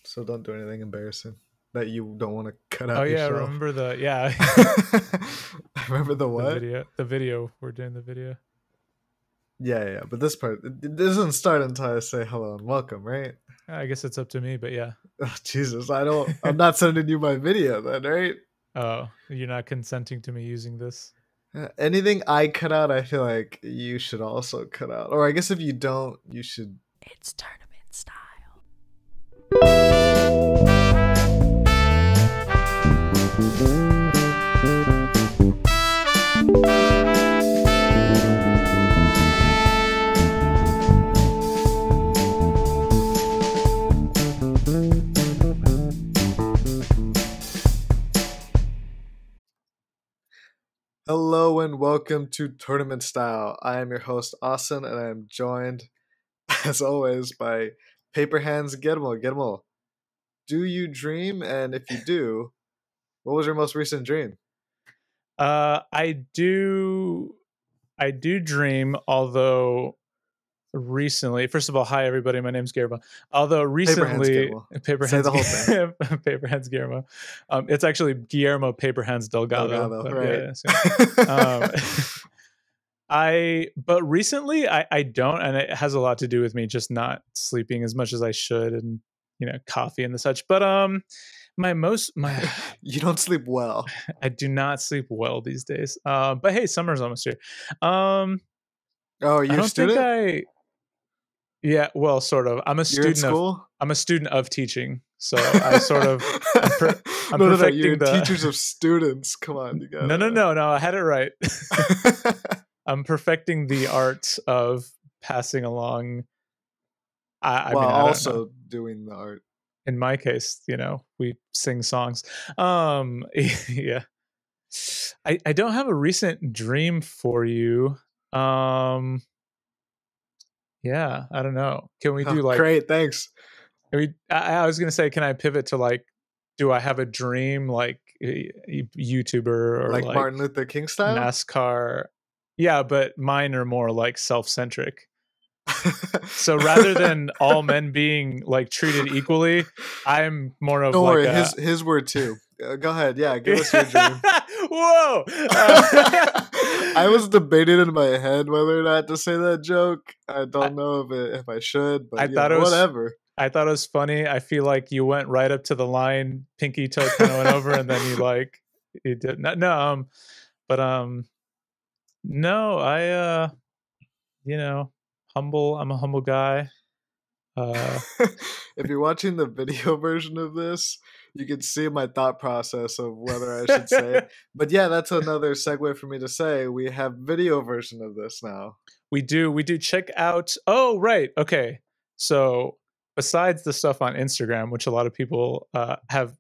So don't do anything embarrassing that you don't want to cut out Oh yeah, yourself. remember the yeah Remember the the what? video. The video. We're doing the video. Yeah. But this part it doesn't start until I say hello and welcome, right? I guess it's up to me, but yeah. Oh, Jesus, I'm not sending you my video then, right? Oh, you're not consenting to me using this? Anything I cut out, I feel like you should also cut out. Or I guess if you don't, you should. It's tournament style. Hello and welcome to Tournament Style. I am your host, Austin, and I am joined, as always, by Paper Hands Guillermo. Guillermo, do you dream? And if you do, what was your most recent dream? I do dream, although recently, first of all, hi everybody, my name's Guillermo. Although recently, Paper Hands the whole thing. Paper Hands Guillermo. It's actually Guillermo Paper Hands Delgado, but right? But recently I don't, and it has a lot to do with me just not sleeping as much as I should, and coffee and the such. But you don't sleep well. I do not sleep well these days. But hey, summer's almost here. Oh, you're a student? Yeah, well, sort of. I'm a student of teaching, so I sort of. I'm perfecting you're teachers of students. Come on, you got No. I had it right. I'm perfecting the art of passing along. Also doing the art. In my case, we sing songs. Yeah. I don't have a recent dream for you. Yeah, I don't know. Can we do great, thanks. I was gonna say, can I pivot to do I have a dream YouTuber or like Martin Luther King style? NASCAR. Yeah, but mine are more self-centric. So rather than all men being treated equally, I'm more of Don't worry, his word too. Go ahead, yeah, give us your dream. Whoa! I was debating in my head whether or not to say that joke. I don't know if I should, but whatever. I thought it was funny. I feel like you went right up to the line, pinky toe kind of went over, and then you did not. No, no, I humble. I'm a humble guy. If you're watching the video version of this, you can see my thought process of whether I should say it. But yeah, that's another segue for me to say we have video version of this now. We do check out. Oh, right. Okay. So besides the stuff on Instagram, which a lot of people have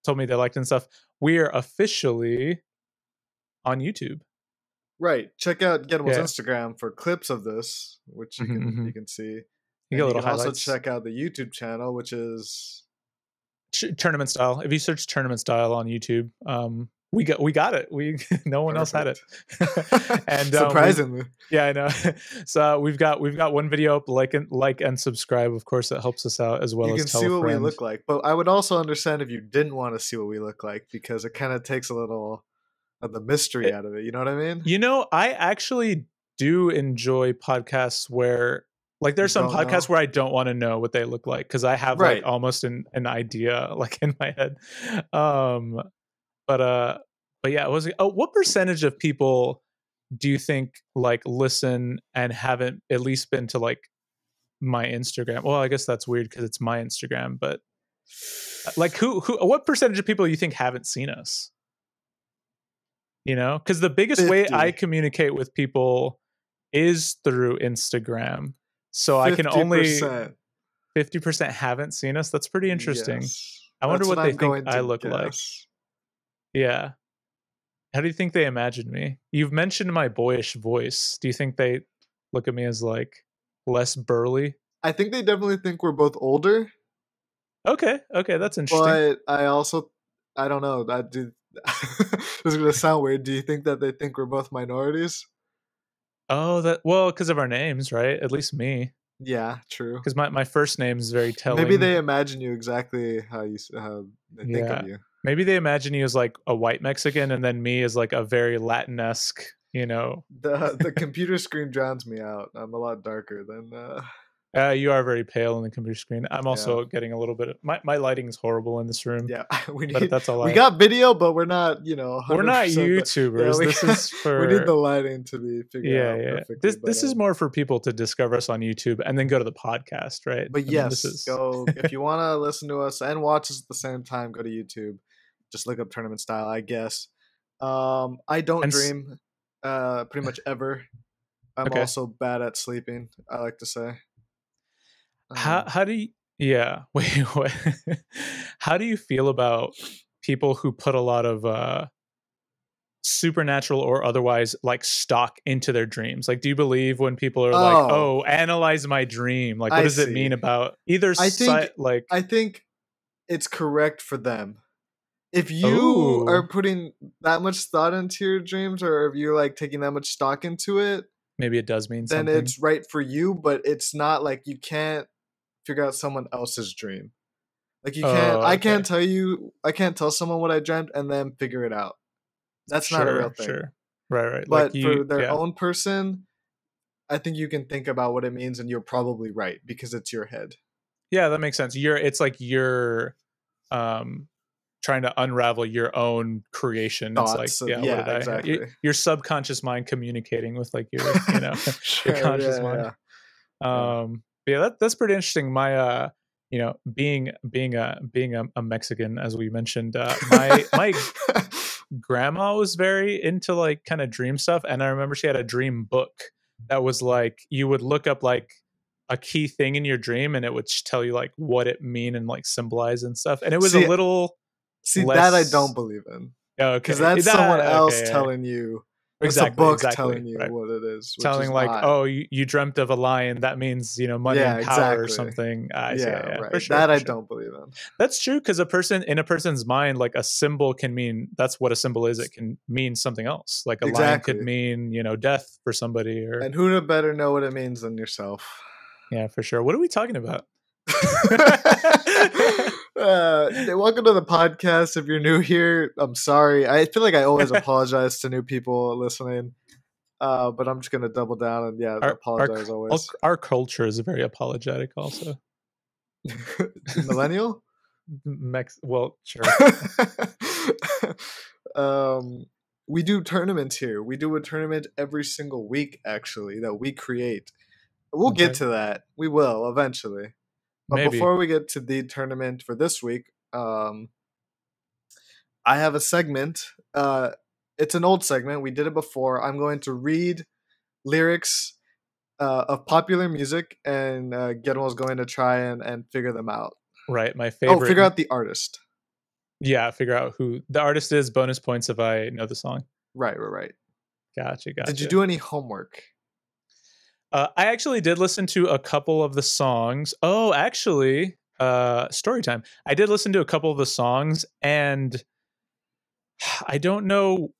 told me they liked and stuff, we are officially on YouTube. Right. Check out Guillermo's Instagram for clips of this, which you can see. You can also check out the YouTube channel, which is Tournament Style. If you search Tournament Style on YouTube, we got it. No one else had it. And surprisingly, I know. So we've got one video up. Like and subscribe. Of course, that helps us out as well. You can see what we look like, but I would also understand if you didn't want to see what we look like, because it kind of takes a little of the mystery out of it. You know what I mean? I actually do enjoy podcasts where there's some podcasts where I don't want to know what they look like, because I have almost an idea in my head. But yeah, what percentage of people do you think listen and haven't at least been to my Instagram? Well, I guess that's weird because it's my Instagram, but what percentage of people you think haven't seen us? Because the biggest 50. Way I communicate with people is through Instagram. So 50%. I can only 50% haven't seen us. That's pretty interesting. Yes. I wonder what they think I look like. Yeah. How do you think they imagine me? You've mentioned my boyish voice. Do you think they look at me as less burly? I think they definitely think we're both older. Okay, that's interesting. But I don't know. This is gonna sound weird. Do you think that they think we're both minorities? Oh, because of our names, right? At least me. Yeah, true. because my first name is very Maybe telling. they imagine you exactly how they think of Yeah. you. Maybe they imagine you as like a white Mexican and then me as like a very Latin-esque, The computer screen drowns me out. I'm a lot darker than you are very pale on the computer screen. I'm yeah. also getting a little bit my lighting is horrible in this room, Yeah, but that's all we I got video, but we're not, we're not 100%. Yeah, YouTubers. This is we need for the lighting to be figured yeah, out yeah. perfectly. This is more for people to discover us on YouTube and then go to the podcast, right? But I mean, this yes, is go if you want to listen to us and watch us at the same time. Go to YouTube. Just look up Tournament Style, I guess. I don't and dream, pretty much ever. I'm okay. also bad at sleeping. I like to say. How do you yeah, wait, what? How do you feel about people who put a lot of supernatural or otherwise like stock into their dreams? Like, do you believe when people are like, Oh, "Oh, analyze my dream"? Like, what I does it mean see. about either I think side? Like, I think it's correct for them. If you oh, are putting that much thought into your dreams, or if you're like taking that much stock into it, maybe it does mean then something. it's right for you. But it's not like you can't figure out someone else's dream. Like you can't. Oh, I okay, can't tell you. I can't tell someone what I dreamt and then figure it out. That's not a real sure, thing. sure, right, right. Like But you, for their yeah, own person, I think you can think about what it means, and you're probably right because it's your head. yeah, that makes sense. It's like you're um trying to unravel your own creation. It's like, Thoughts of yeah, what yeah, did I exactly. your subconscious mind communicating with like your, your Sure. conscious Yeah. mind. Yeah. Yeah. Yeah, that's pretty interesting. My being a Mexican, as we mentioned, my grandma was very into like kind of dream stuff, and I remember she had a dream book that was like you would look up like a key thing in your dream and it would tell you like what it mean and like symbolize and stuff, and it was a see, little see that I don't less believe in because okay that's someone that else okay yeah. telling you. That's a Exactly, book exactly, telling you right. what it is, which Telling is like, not. oh, you dreamt of a lion, that means money Yeah, and power or exactly. something. I see, yeah, Yeah, yeah, for right. sure, That for I sure. don't believe in. That's true because in a person's mind, like a symbol can mean that's what a symbol is. It can mean something else. Like a lion could Exactly. mean death for somebody, or And who better know what it means than yourself? yeah, for sure. What are we talking about? Welcome to the podcast. If you're new here, I'm sorry. I feel like I always apologize to new people listening, but I'm just gonna double down and yeah, our our apologize always. our culture is very apologetic. Also, Millennial. well, sure. um, we do tournaments here. We do a tournament every single week, actually, that we create. We'll get Okay, to that. We will eventually. But maybe before we get to the tournament for this week, I have a segment. It's an old segment. We did it before. I'm going to read lyrics of popular music, and Guillermo's going to try and figure them out. right. My Oh, favorite. figure out the artist. Yeah, figure out who the artist is. Bonus points if I know the song. Right, right, right. Gotcha, Did you gotcha. do any homework? I actually did listen to a couple of the songs. Oh, actually, story time. I did listen to a couple of the songs, and I don't know.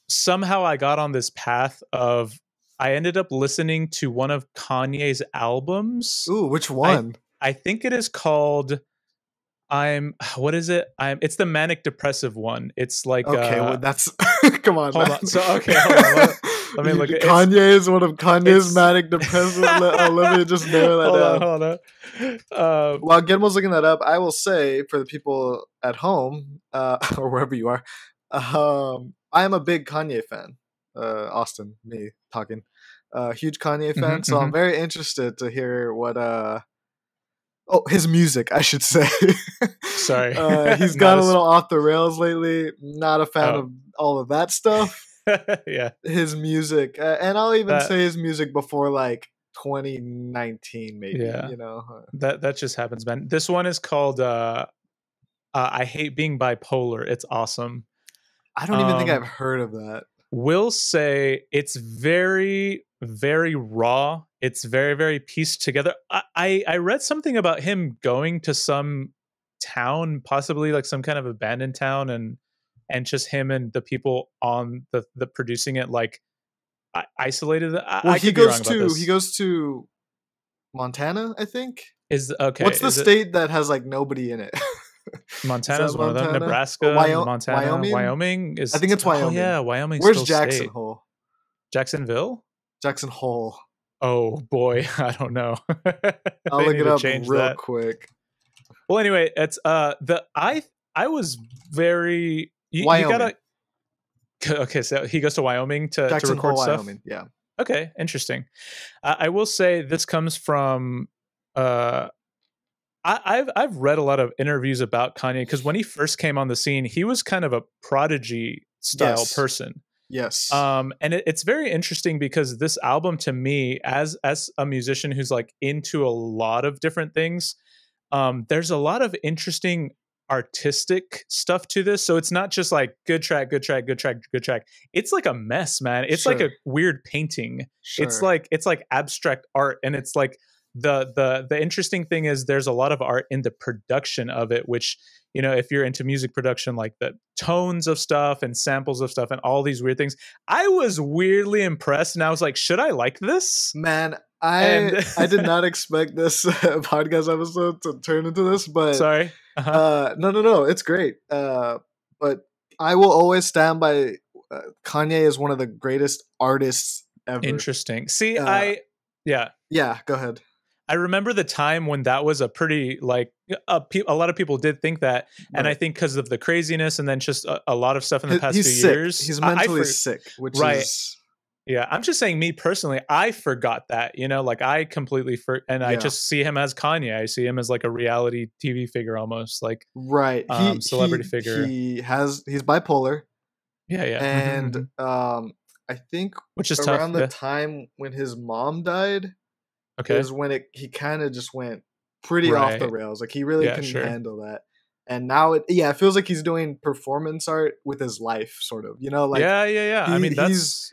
Somehow I got on this path of I ended up listening to one of Kanye's albums. Ooh, which I one? I think it is called I'm what is it? It's the manic depressive one. It's like Okay, well that's come on, hold man. on. So okay, hold on. Let me look at Kanye is one of Kanye's it's manic depressive. Let me just narrow that down. hold on. While Gilmo's looking that up, I will say for the people at home or wherever you are, I am a big Kanye fan. Austin, me talking, huge Kanye fan. So I'm Mhm. very interested to hear what his music, I should say. Sorry. He's Not gone a as little off the rails lately. Not a fan oh. of all of that stuff. Yeah. His music, and I'll even That say his music before like 2019, maybe. yeah. That just happens, man. This one is called I Hate Being Bipolar. It's awesome. I don't even think I've Um heard of that. will say it's very very raw. It's very very pieced together. I read something about him going to some town, possibly like some kind of abandoned town, and just him and the people on the producing it like isolated. Well, I could be wrong about he this. goes to Montana, I think. Is okay? What's the Is it state that has like nobody in it? Is that Montana's one of them? Montana or Nebraska, Montana, Wyoming? Wyoming I is. think it's Oh Wyoming. yeah, Wyoming's Where's still Jackson state. Hole? Jacksonville. Jackson Hole. Oh boy, I don't know. I'll They look need it to up change real that. quick. Well, anyway, it's the I was very you Wyoming. gotta okay. So he goes to Wyoming to Jackson Hole, record stuff. Wyoming. Yeah. Okay, interesting. I will say this comes from uh I've read a lot of interviews about Kanye because when he first came on the scene, he was kind of a prodigy style Yes. person. Yes. And it's very interesting because this album to me, as a musician who's like into a lot of different things, there's a lot of interesting artistic stuff to this. So it's not just like good track, good track, good track, good track. It's like a mess, man. It's like Sure. a weird painting. Sure. It's like abstract art, and it's like the interesting thing is there's a lot of art in the production of it, which, you know, if you're into music production, like the tones of stuff and samples of stuff and all these weird things, I was weirdly impressed, and I was like, should I like this? Man, And I did not expect this podcast episode to turn into this, but sorry. Uh-huh. no, it's great. But I will always stand by Kanye is one of the greatest artists ever. Interesting. See, Yeah, go ahead. I remember the time when that was a pretty like a lot of people did think that, and I Right. think because of the craziness and then just a lot of stuff in the past He's few sick. years, He's mentally sick, which right. is Yeah, I'm just saying, me personally, I forgot that, you know, like I completely and I just see him as Kanye. I see him as like a reality TV figure, almost like right. celebrity figure. He's bipolar, Yeah, yeah, and I think which is around tough. the time when his mom died Okay, is when he kind of just went pretty off the rails. Like he really couldn't handle that. And now it feels like he's doing performance art with his life, sort of. You know, like yeah. I mean, that's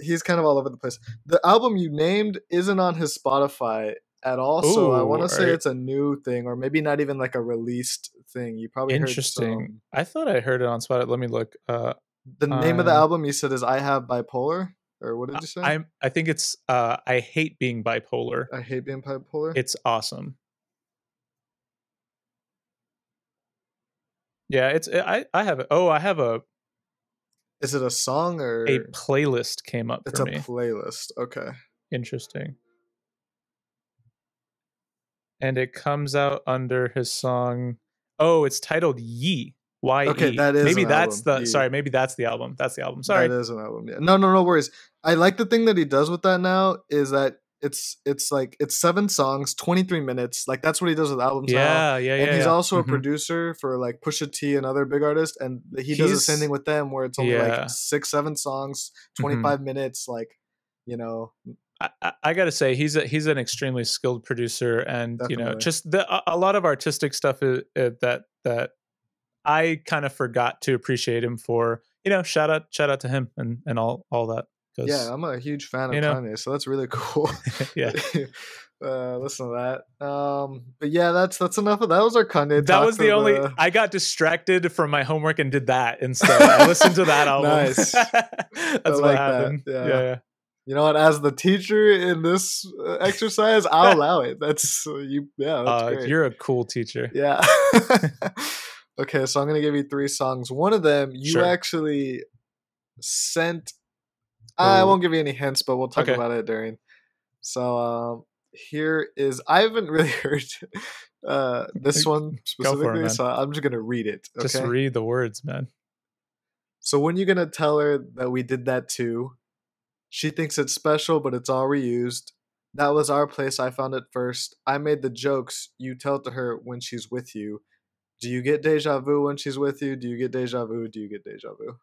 he's kind of all over the place. The album you named isn't on his Spotify at all, so I want to say it's a new thing, or maybe not even like a released thing. You probably interesting. heard some. I thought I heard it on Spotify. Let me look. The name of the album you said is "I Have Bipolar," or what did you say? I think it's I Hate Being Bipolar. I Hate Being Bipolar. It's awesome. Yeah, it's I have it. Oh, I have a. Is it a song or a playlist came up for me? It's a playlist. Okay. Interesting. And it comes out under his song. Oh, it's titled Ye. Y-E. Okay, that is maybe an that's album. the sorry, maybe that's the album. That's the album. Sorry. That is an album. Yeah. No worries. I like the thing that he does with that now is that it's like it's 7 songs, 23 minutes. Like that's what he does with albums now. And he's also a producer for like Pusha T and other big artists, and he's does the same thing with them where it's only like 6-7 songs, 25 minutes, like, you know. I gotta say he's an extremely skilled producer, and you know, just a lot of artistic stuff that I kind of forgot to appreciate him for. You know, shout out to him and all that. Yeah, I'm a huge fan of Kanye, so that's really cool. Yeah. Listen to that. But yeah, that's enough of that. Was our Kanye. That was the only. I got distracted from my homework and did that instead. I listened to that album. Nice. That's what happened. Yeah. You know what? As the teacher in this exercise, I'll allow it. That's you. Yeah, that's great. You're a cool teacher. Yeah. Okay, so I'm gonna give you 3 songs. One of them you actually sent. I won't give you any hints, but we'll talk about it during. So here is. I haven't really heard this one specifically, it, so I'm just gonna read it. Okay? Just read the words, man. So when you gonna tell her that we did that too? She thinks it's special, but it's all reused. That was our place. I found it first. I made the jokes. You tell to her when she's with you. Do you get deja vu when she's with you? Do you get deja vu? Do you get deja vu?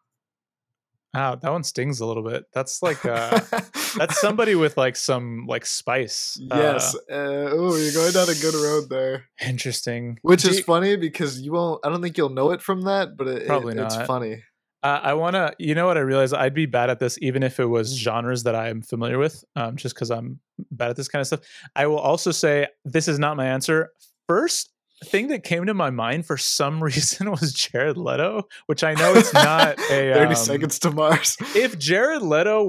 Wow, that one stings a little bit. That's like that's somebody with like some like spice. Yes. Oh, you're going down a good road there. Interesting. Which is funny because you won't. I don't think you'll know it from that, but it's funny. I want to. You know what? I realize I'd be bad at this, even if it was genres that I am familiar with. Just because I'm bad at this kind of stuff. I will also say this is not my answer. First, thing that came to my mind for some reason was Jared Leto, which I know it's not a 30 Seconds to Mars. If Jared Leto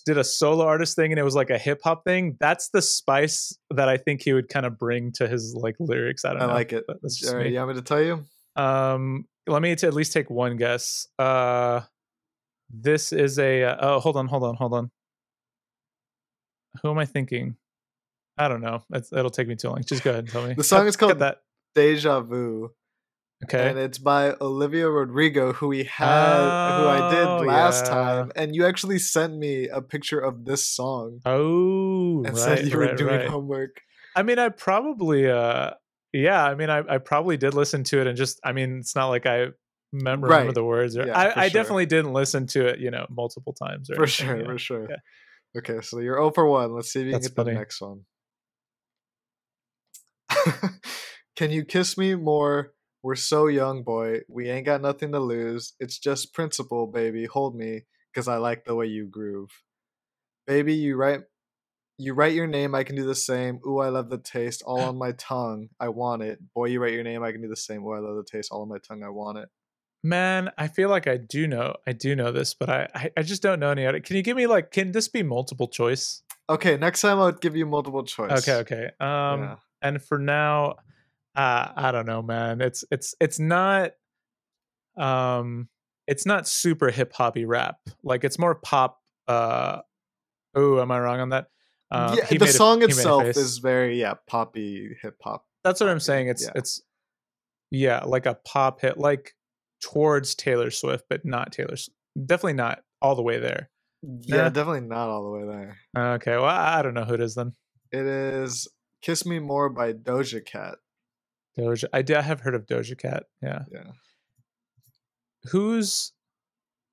did a solo artist thing and it was like a hip hop thing, that's the spice that I think he would kind of bring to his like lyrics. I don't know. I like it. That's just All right, me. you want me to tell you? Let me at least take one guess. This is a hold on. Who am I thinking? I don't know. It'll take me too long. Just go ahead and tell me. The song is called that. Deja Vu. Okay. And it's by Olivia Rodrigo, who I did last time. And you actually sent me a picture of this song. Oh, and said you were doing homework. I mean, I probably I probably did listen to it and just, I mean, it's not like I remember the words. Or I definitely didn't listen to it, multiple times. Or for sure. Yeah. Okay, so you're 0 for 1. Let's see if you can get the next one. Can you kiss me more? We're so young, boy. We ain't got nothing to lose. It's just principle, baby. Hold me, because I like the way you groove. Baby, you write your name, I can do the same. Ooh, I love the taste, all on my tongue. I want it. Boy, you write your name, I can do the same. Ooh, I love the taste, all on my tongue. I want it. Man, I feel like I do know this, but I just don't know any other. Can you give me can this be multiple choice? Okay, next time I'll give you multiple choice. Okay. And for now, I don't know, man. It's not super hip hoppy rap. Like it's more pop. Oh, am I wrong on that? Yeah, the song itself is very poppy hip hop. That's what I'm saying. It's like a pop hit, like towards Taylor Swift, but not Taylor. Definitely not all the way there. Yeah, definitely not all the way there. Okay, well, I don't know who it is then. It is "Kiss Me More" by Doja Cat. I have heard of Doja Cat. Yeah. Who's?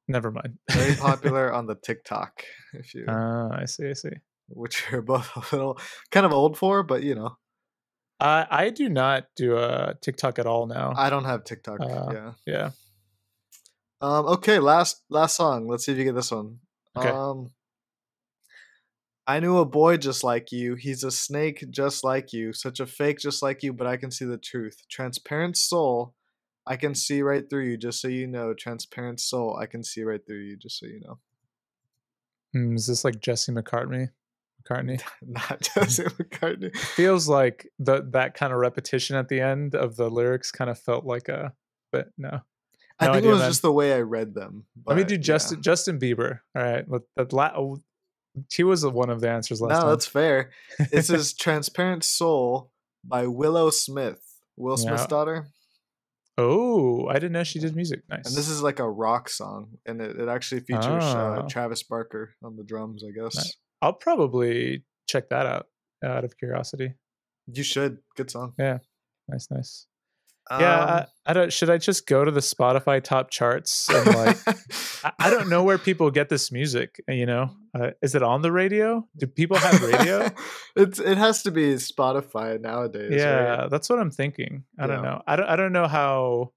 Never mind. Very popular on the TikTok. If you. I see. Which you're both a little kind of old for, but I do not do a TikTok at all now. I don't have TikTok. Yeah. Okay, last song. Let's see if you get this one. Okay. I knew a boy just like you. He's a snake just like you. Such a fake just like you, but I can see the truth. Transparent soul. I can see right through you, just so you know. Transparent soul. I can see right through you, just so you know. Is this like Jesse McCartney? Not Jesse McCartney. It feels like that kind of repetition at the end of the lyrics kind of felt like but no. I think it was just the way I read them. Let me do Justin Bieber. All right. He was one of the answers last time. No, that's fair. This is Transparent Soul by Willow Smith. Will Smith's daughter. Oh, I didn't know she did music. Nice. And this is like a rock song. And it actually features Travis Barker on the drums, I guess. Nice. I'll probably check that out of curiosity. You should. Good song. Yeah. Nice. Yeah, I don't. Should I just go to the Spotify top charts and I don't know where people get this music. Is it on the radio? Do people have radio? It has to be Spotify nowadays. Yeah, right? That's what I'm thinking. I don't know. I don't know how.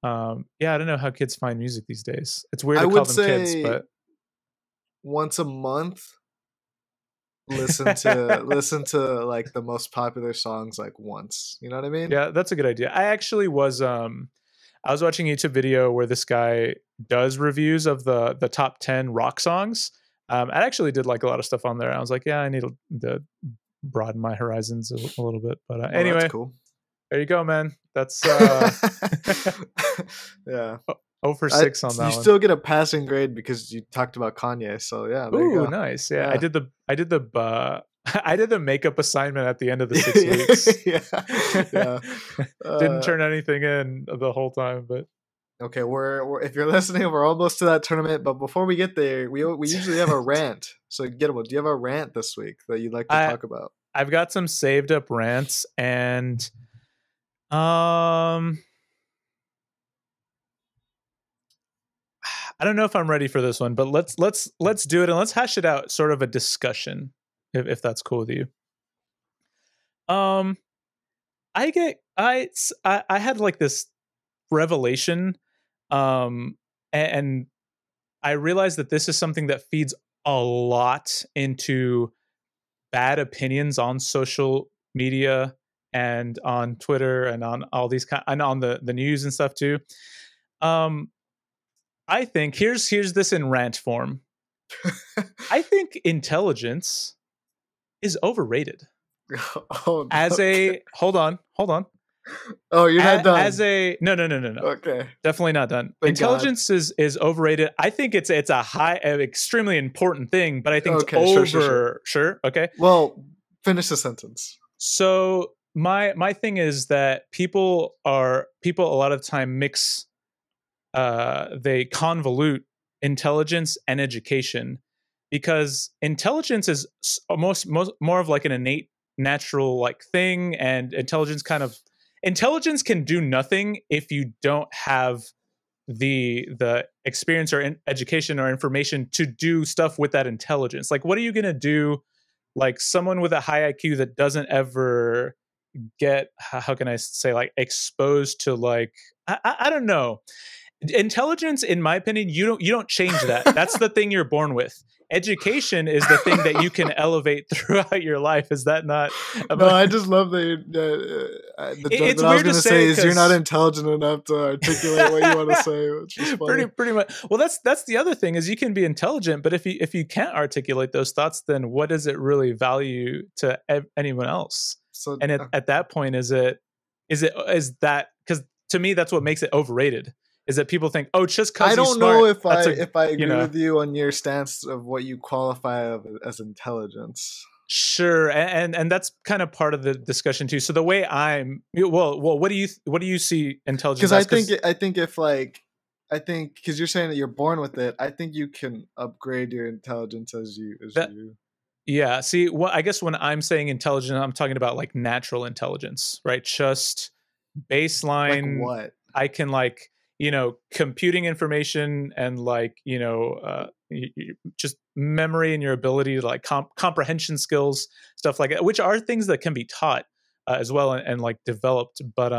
I don't know how kids find music these days. It's weird to call them kids, but once a month. Listen to like the most popular songs like once. You know what I mean? Yeah, that's a good idea. I actually was I was watching a YouTube video where this guy does reviews of the top 10 rock songs. I actually did like a lot of stuff on there. I was like, yeah, I need to broaden my horizons a little bit. But anyway, that's cool. There you go, man. That's yeah. 0 for 6 on that one. You still get a passing grade because you talked about Kanye. So yeah, there you go. Nice. Yeah, I did the makeup assignment at the end of the 6 weeks. yeah. Didn't turn anything in the whole time, but okay. We're if you're listening, we're almost to that tournament. But before we get there, we usually have a rant. So Guillermo, do you have a rant this week that you'd like to talk about? I've got some saved up rants, and I don't know if I'm ready for this one, but let's do it and let's hash it out. Sort of a discussion, if that's cool with you. I had like this revelation, and I realized that this is something that feeds a lot into bad opinions on social media and on Twitter and on all these and on the news and stuff too. I think here's this in rant form. I think intelligence is overrated. Oh, As okay. hold on. Oh, you're not done. As a no. Okay. Definitely not done. Thank Intelligence is overrated. I think it's a high, extremely important thing, but I think it's Okay, over. sure. Okay. Well, finish the sentence. So my thing is that people a lot of time mix, they convolute intelligence and education, because intelligence is most more of like an innate natural like thing, and intelligence can do nothing if you don't have the experience or education or information to do stuff with that intelligence. Like, what are you going to do? Like, someone with a high IQ that doesn't ever get, how can I say, like, exposed to, like, I don't know, intelligence, in my opinion, you don't change that. That's the thing you're born with. Education is the thing that you can elevate throughout your life. Is that not? No, I just love that. The joke that I was going to say is you're not intelligent enough to articulate what you want to say, which is funny. Pretty much. Well, that's the other thing, is you can be intelligent, but if you can't articulate those thoughts, then what does it really value to anyone else? So, and at that point, is that, because to me that's what makes it overrated, is that people think, oh, just because I don't smart, know if I agree with you on your stance of what you qualify as intelligence. Sure, and that's kind of part of the discussion too. So the way what do you see intelligence? Because I think because you're saying that you're born with it, I think you can upgrade your intelligence as you. Yeah. See, I guess when I'm saying intelligent, I'm talking about like natural intelligence, right? Just baseline. Like what? I can, like, computing information and, like, just memory and your ability to, like, comprehension skills, stuff like that, which are things that can be taught as well, and like developed. But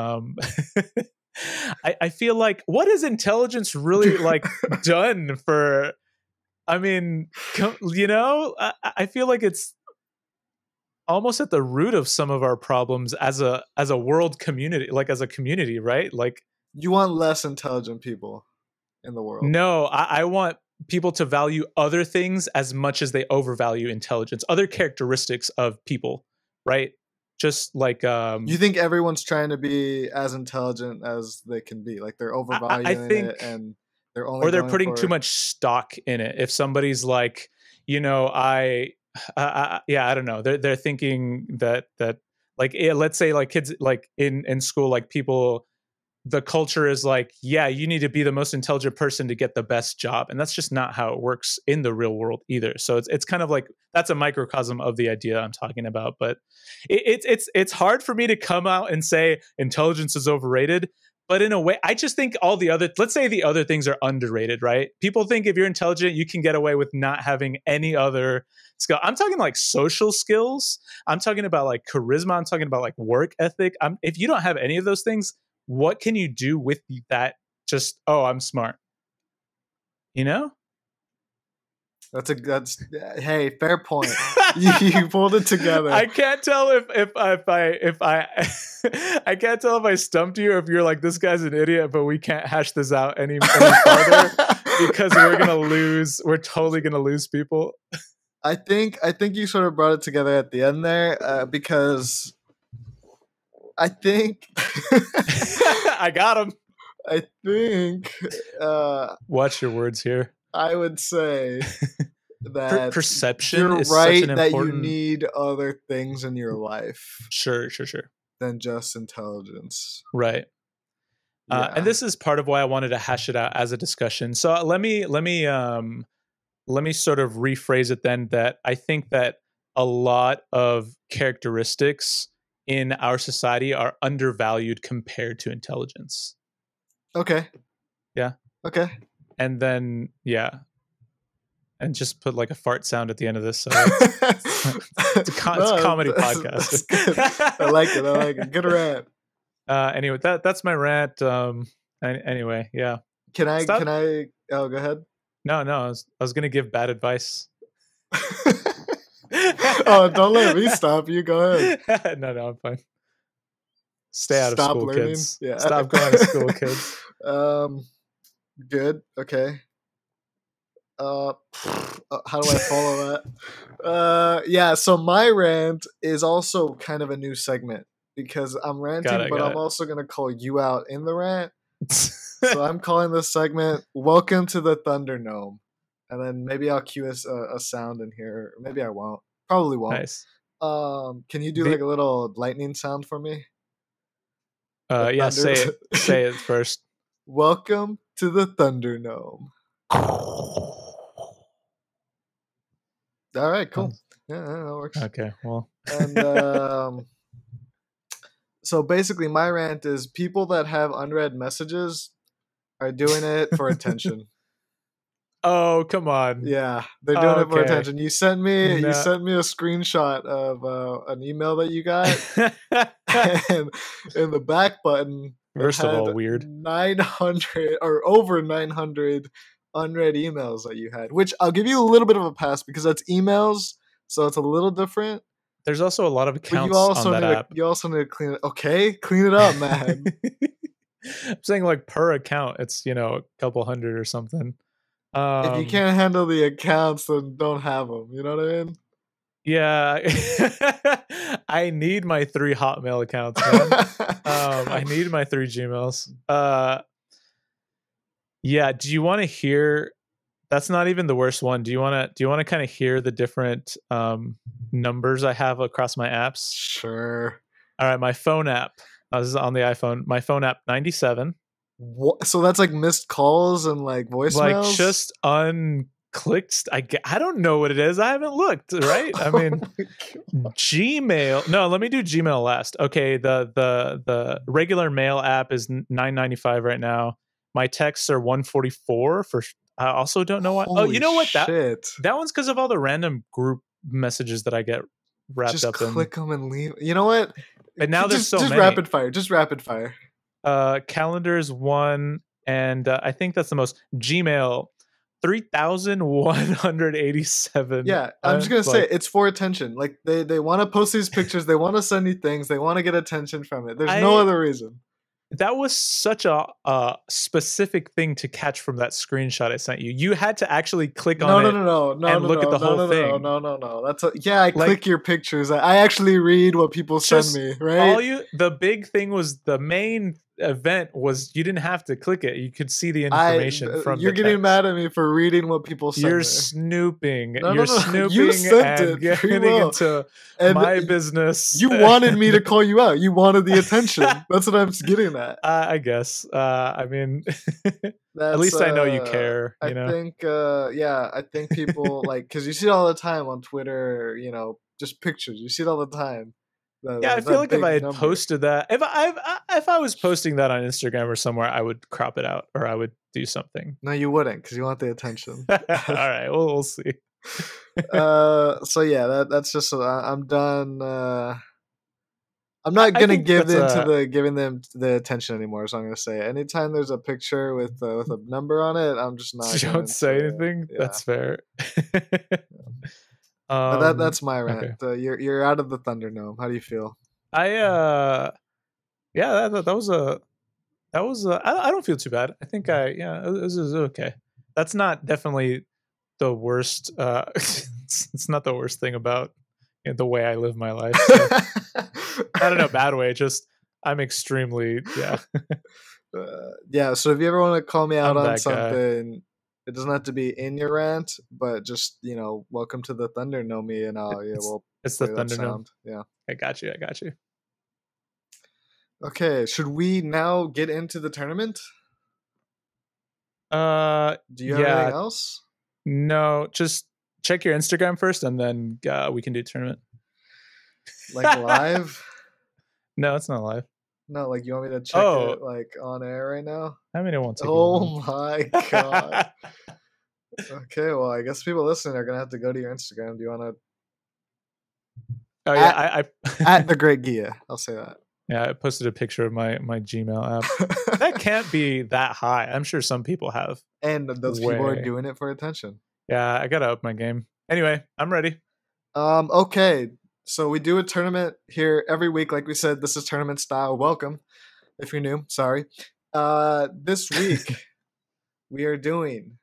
I feel like, what is intelligence really like done for? I mean, I feel like it's almost at the root of some of our problems as a world community, like as a community, right? Like, you want less intelligent people in the world. No, I want people to value other things as much as they overvalue intelligence, other characteristics of people, right? Just like, you think everyone's trying to be as intelligent as they can be, like they're overvaluing it, and they're only, or they're putting too much stock in it. If somebody's like, I don't know, they're thinking that like, let's say, like, kids, like, in school, like, people, the culture is like, yeah, you need to be the most intelligent person to get the best job, and that's just not how it works in the real world either. So it's kind of like, that's a microcosm of the idea I'm talking about. But it's hard for me to come out and say intelligence is overrated. But in a way, I just think let's say the other things are underrated, right? People think if you're intelligent, you can get away with not having any other skill. I'm talking like social skills. I'm talking about like charisma. I'm talking about like work ethic. If you don't have any of those things, what can you do with that? Just, oh, I'm smart. That's hey, fair point. you pulled it together. I can't tell if I I can't tell if I stumped you or if you're like, this guy's an idiot, but we can't hash this out any farther because we're totally gonna lose people. I think you sort of brought it together at the end there, because I think I got him. I think watch your words here. I would say that perception you're is right, such an that important... you need other things in your life. Sure. Than just intelligence. Right. Yeah. And this is part of why I wanted to hash it out as a discussion. So let me sort of rephrase it then, that I think that a lot of characteristics in our society are undervalued compared to intelligence. Okay. Yeah. Okay. And then, yeah. And just put like a fart sound at the end of this. So it's a comedy podcast. That's good. I like it. Good rant. Anyway, that's my rant. Anyway, yeah. Can I? Oh, go ahead. No. I was gonna give bad advice. Oh, don't let me stop you. Go ahead. No, I'm fine. Stay out of Stop school, learning. kids. Yeah. Stop going to school, kids. Good. Okay. How do I follow that? Yeah. So my rant is also kind of a new segment because I'm ranting, but I'm also gonna call you out in the rant. So I'm calling this segment "Welcome to the Thunder Gnome," and then maybe I'll cue a sound in here. Maybe I won't. Probably won't. Nice. Can you do like a little lightning sound for me? Yeah, say it first. Welcome to the Thunder Gnome. All right, cool. Yeah, that works. Okay, well. And so basically my rant is people that have unread messages are doing it for attention. Oh, come on. Yeah, they're doing it for attention. You sent me a screenshot of an email that you got, and in the back button, first of all, weird 900 or over 900 unread emails that you had. Which I'll give you a little bit of a pass because that's emails, so it's a little different. There's also a lot of accounts on that app. You also need to clean it. Okay, clean it up, man. I'm saying like per account, it's a couple hundred or something. If you can't handle the accounts, then don't have them. You know what I mean? Yeah, I need my 3 Hotmail accounts, man. I need my 3 Gmails. Yeah. Do you want to hear? That's not even the worst one. Do you want to kind of hear the different numbers I have across my apps? Sure. All right, my phone app. This is on the iPhone. My phone app 97. What? So that's like missed calls and like voicemails? Like just unclicked. I don't know what it is. I haven't looked, right? I mean, Gmail. No, let me do Gmail last. Okay, the regular mail app is $9.95 right now. My texts are $144 for. I also don't know why. Holy you know what? Shit. That one's because of all the random group messages that I get wrapped just up in. Just click them and leave. You know what? But now there's so many. Rapid fire. Just rapid fire. Calendars 1, and I think that's the most. Gmail 3,187. Yeah, I'm just gonna say it's for attention. Like they want to post these pictures, they want to send you things, they want to get attention from it. There's no other reason. That was such a specific thing to catch from that screenshot I sent you. You had to actually click on it and look at the whole thing. No. That's I click your pictures. I actually read what people send me. Right. The big thing was the main event was you didn't have to click it. You could see the information from. You're getting mad at me for reading what people send. You're snooping. You're snooping. You sent and getting into my business. You wanted me to call you out. You wanted the attention. That's what I'm getting at. I guess. I mean, at least I know you care. I think people like because you see it all the time on Twitter. Just pictures. You see it all the time. I feel like if I had posted that, if I was posting that on Instagram or somewhere, I would crop it out or I would do something. No, you wouldn't because you want the attention. All right, we'll see. So yeah, that's just I'm done. I'm not gonna give giving them the attention anymore. So I'm gonna say anytime there's a picture with a number on it, I'm just not. Don't say anything. Yeah. That's fair. That's my rant. Okay. You're out of the Thunder Gnome. How do you feel? That was I don't feel too bad. I think it was okay. That's not definitely the worst. It's not the worst thing about the way I live my life. So. Not in a bad way. Just I'm extremely yeah. So if you ever want to call me out on something. It doesn't have to be in your rant, but just welcome to the Thunder Gnome, and it's the Thunder Gnome. Yeah, I got you. Okay, should we now get into the tournament? Do you have anything else? No, just check your Instagram first, and then we can do tournament. Like live? No, it's not live. No, like you want me to check it like on air right now? I mean, it won't take. Oh my god. Okay, well, I guess people listening are gonna have to go to your Instagram. Do you want to? Oh yeah, at the Great Gia. I'll say that. Yeah, I posted a picture of my Gmail app. That can't be that high. I'm sure some people have. And those people are doing it for attention. Yeah, I gotta up my game. Anyway, I'm ready. Okay. So we do a tournament here every week. Like we said, this is tournament style. Welcome if you're new. Sorry. This week we are doing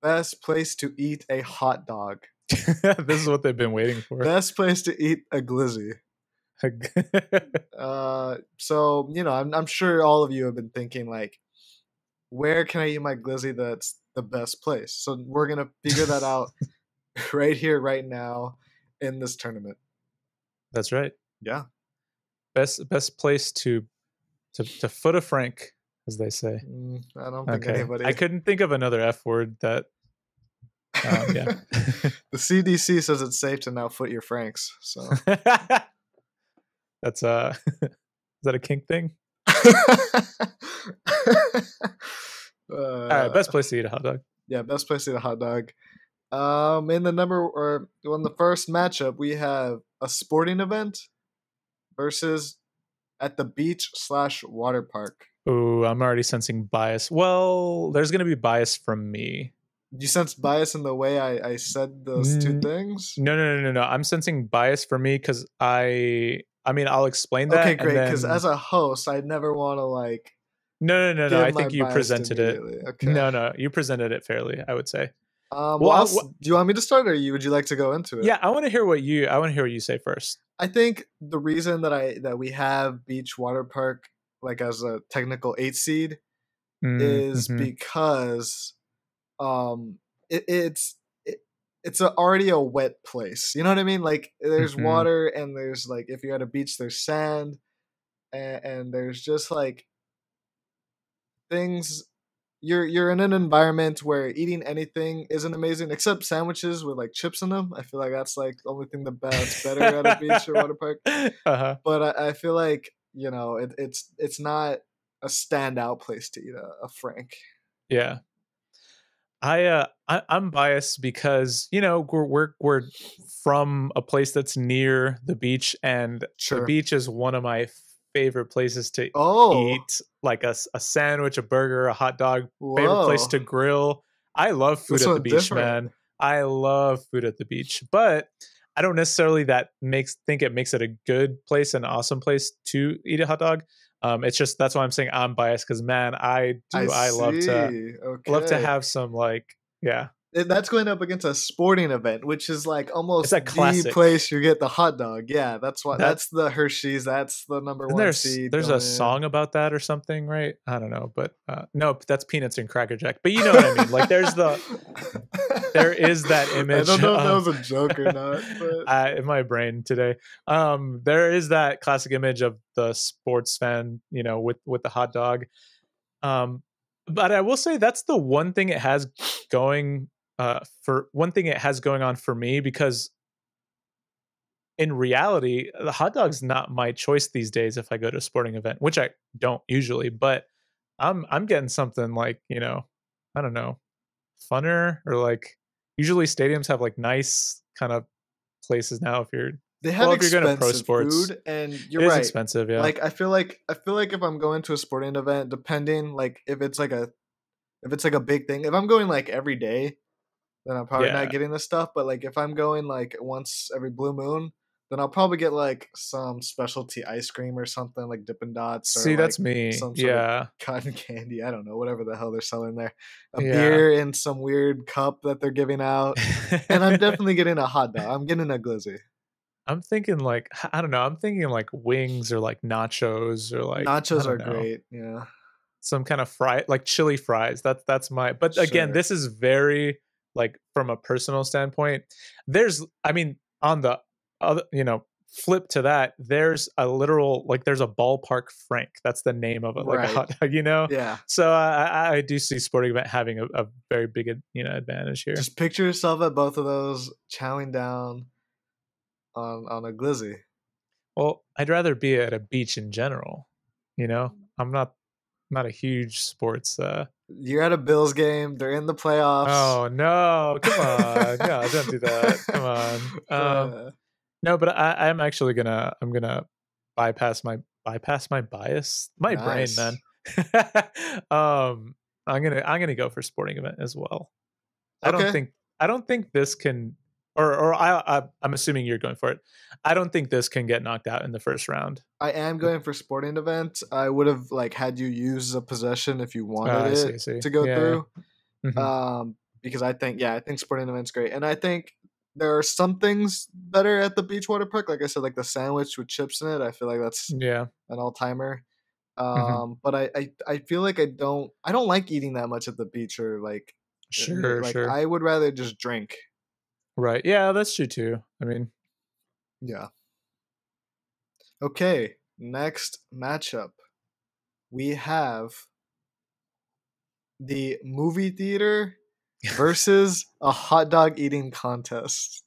best place to eat a hot dog. This is what they've been waiting for. Best place to eat a glizzy. So I'm sure all of you have been thinking like, where can I eat my glizzy that's the best place? So we're gonna figure that out right here, right now, in this tournament. That's right. Yeah. Best place to foot a frank, as they say. I don't think Okay. anybody. I couldn't think of another F word that. Yeah. The CDC says it's safe to now foot your franks. So that's is that a kink thing? All right, best place to eat a hot dog. Yeah, best place to eat a hot dog. In the first matchup, we have a sporting event versus at the beach/water park. Ooh, I'm already sensing bias. Well, there's gonna be bias from me. You sense bias in the way I said those two things? No. I'm sensing bias for me because I mean, I'll explain that. Okay, great. Because as a host, I never want to like. No. I think you bias presented it. Okay. No, you presented it fairly, I would say. Well, do you want me to start, or would you like to go into it? Yeah, I want to hear what you say first. I think the reason that we have beach water park like as a technical 8 seed is because it's already a wet place. You know what I mean? Like there's water and there's like if you're at a beach there's sand and there's just like things. You're in an environment where eating anything isn't amazing except sandwiches with like chips in them. I feel like that's like the only thing that's better at a beach or water park. But I feel like it's not a standout place to eat a frank. Yeah. I'm biased because we're from a place that's near the beach, and the beach is one of my favorite places to eat, like a sandwich, a burger, a hot dog. Favorite place to grill. I love food at the beach, man. I love food at the beach, but I don't necessarily think it makes it a good place, an awesome place to eat a hot dog. It's just that's why I'm saying I'm biased because man, I love to have some that's going up against a sporting event, which is like almost the place you get the hot dog. Yeah, that's why that's the Hershey's. That's the number one seed. There's a song about that or something, right? I don't know, but no, that's Peanuts and Cracker Jack. But you know what I mean? Like there is that image. I don't know if that was a joke or not, but in my brain today, there is that classic image of the sports fan, with the hot dog. But I will say that's the one thing it has going on for me, because in reality, the hot dog's not my choice these days if I go to a sporting event, which I don't usually, but I'm getting something like, I don't know, funner, or like usually stadiums have like nice kind of places now if you're going to pro sports food, and you're right. It's expensive, yeah. Like I feel like if I'm going to a sporting event, depending like if it's like a big thing, if I'm going like every day, then I'm probably not getting this stuff. But like if I'm going like once every blue moon, then I'll probably get like some specialty ice cream or something like Dippin' Dots. See, that's me. Some sort of cotton candy. I don't know, whatever the hell they're selling there. A beer in some weird cup that they're giving out. And I'm definitely getting a hot dog. I'm getting a glizzy. I'm thinking like, I don't know. I'm thinking like wings or like nachos or like nachos are great. Yeah. Some kind of fry, like chili fries. That's my. But again, this is very like from a personal standpoint. On the other, flip to that, there's a literal there's a ballpark frank. That's the name of it, like a hot dog. Yeah. So I do see sporting event having a very big advantage here. Just picture yourself at both of those, chowing down on a glizzy. Well, I'd rather be at a beach in general. I'm not a huge sports. You're at a Bills game. They're in the playoffs. Oh no! Come on, no, don't do that. Come on. No, but I'm actually gonna bypass my bias, my brain, man. I'm gonna go for sporting event as well. Okay. I don't think this can I'm assuming you're going for it. I don't think this can get knocked out in the first round. I am going for sporting event. I would have like had you use a possession if you wanted I see. it I see. to go Yeah. through. Hmm. Because I think sporting event's great, and I think there are some things better at the beach water park. Like I said, like the sandwich with chips in it. I feel like that's Yeah. an all timer. Hmm. But I feel like I don't like eating that much at the beach or Sure. like Sure. I would rather just drink. Right. Yeah, that's true too. I mean, Yeah. Okay. Next matchup, we have the movie theater versus a hot dog eating contest.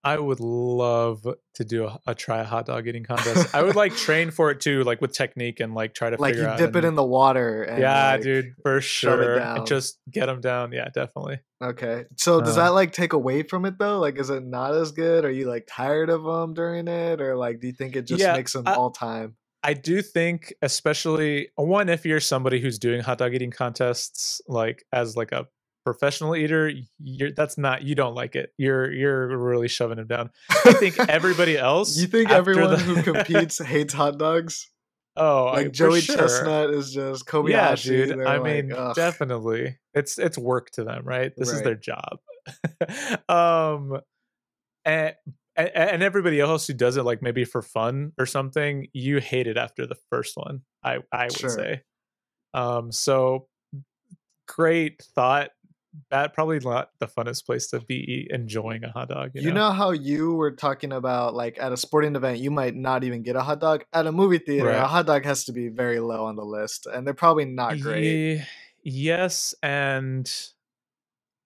I would love to do a try a hot dog eating contest. I would like train for it too, like with technique and like try to Like figure you out dip it and in the water and yeah, like dude, for shove it sure. And down. just get them down. Yeah, definitely. Okay. So does that Um, like take away from it though? Like, is it not as good? Are you like tired of them during it, or like do you think it just yeah, makes them I, all time? I do think, especially one, if you're somebody who's doing hot dog eating contests, like as like a professional eater, that's not you don't like it. You're really shoving them down. I think everybody You else think after everyone who the competes hates hot dogs? oh, Like for Joey sure. Chestnut is just Yeah, Kobayashi. dude. They're I like, mean, ugh, definitely. It's work to them, right? This is right. their job. um and, and everybody else who does it like maybe for fun or something, you hate it after the first one. I would Sure. say. So great thought. That probably not the funnest place to be enjoying a hot dog, you You know? know how you were talking about like at a sporting event, you might not even get a hot dog. At a movie theater, a Right. hot dog has to be very low on the list, and they're probably not great. Yeah, yes, and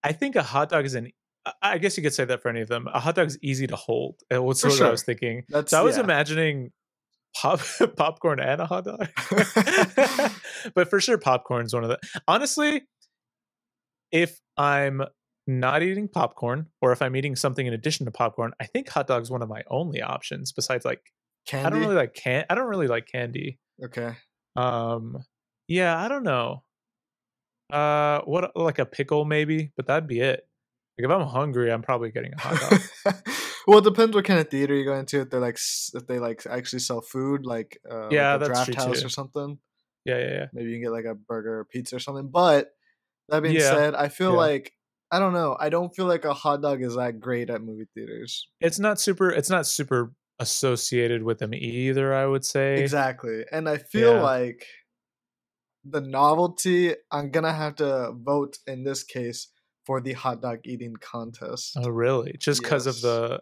I think a hot dog is an I guess you could say that for any of them. A hot dog is easy to hold. It was For what I was sure. thinking. So That's I was yeah. imagining pop popcorn and a hot dog. But for sure popcorn's one of the honestly, if I'm not eating popcorn or if I'm eating something in addition to popcorn, I think hot dog's one of my only options besides like Candy? I don't really like candy. Okay. Um yeah, I don't know. What like a pickle maybe, but that'd be it. Like if I'm hungry, I'm probably getting a hot dog. Well, it depends what kind of theater you're going to. If they're like if they like actually sell food, like Yeah, a that's draft true house or too. something, Yeah, yeah, yeah. maybe you can get like a burger or pizza or something. But that being Yeah, said, I feel yeah. like I don't know. I don't feel like a hot dog is that great at movie theaters. It's not super associated with them either, I would say. Exactly, and I feel Yeah. like the novelty. I'm gonna have to vote in this case for the hot dog eating Oh, contest. really? Just because of Yes. the